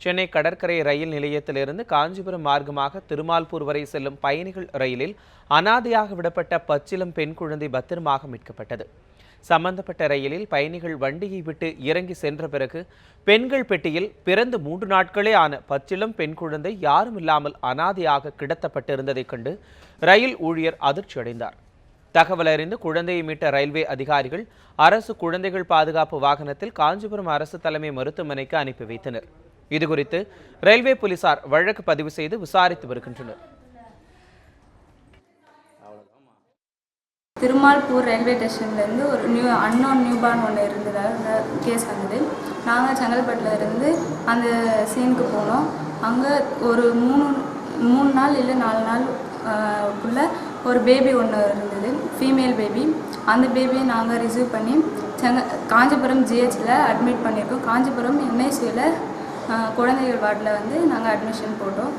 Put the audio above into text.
சென்னை கடற்கரை ரயில் நிலையத்திலிருந்து காஞ்சிபுரம் மார்க்கமாக திருமால்பூர் வரை செல்லும் பயணிகள் ரயிலில் அனாதையாக விடப்பட்ட பச்சிளம் பெண் குழந்தை பத்திரமாக மீட்கப்பட்டது. சம்பந்தப்பட்ட ரயிலில் பயணிகள் வண்டியை விட்டு இறங்கி சென்ற பிறகு பெண்கள் பெட்டியில் பிறந்து 3 நாட்களே ஆன பச்சிளம் பெண் குழந்தை யாரும் இல்லாமல் அனாதையாக கிடத்தப்பட்டிருந்ததைக் கண்டு ரயில் ஊழியர் அதிர்ச்சி அடைந்தார். தகவல் அறிந்து குழந்தையை மீட்ட ரயில்வே அதிகாரிகள் அரசு குழந்தைகள் பாதுகாப்பு வாகனத்தில் காஞ்சிபுரம் அரசு தலைமை மருத்துவமனைக்கு அனுப்பி வைத்தனர். இதுகுறித்து ரயில்வே போலீசார் வழக்கு பதிவு செய்து விசாரித்து வருகின்றனர். திருமால்பூர் ரயில்வே ஸ்டேஷன்லேருந்து ஒரு அன்னோன் நியூபார்ன் ஒன்று இருந்ததாக கேஸ் வந்தது. நாங்கள் செங்கல்பட்டில் இருந்து அந்த சீனுக்கு போனோம். அங்கே ஒரு மூணு நாள் இல்லை 4 நாள் குள்ள ஒரு பேபி ஒன்று இருந்தது, ஃபீமேல் பேபி. அந்த பேபியை நாங்கள் ரிசீவ் பண்ணி காஞ்சிபுரம் ஜிஹெச்சில் அட்மிட் பண்ணியிருக்கோம். காஞ்சிபுரம் என்ஐசியில் குழந்தைகள் வார்டில் நாங்கள் அட்மிஷன் போட்டோம்.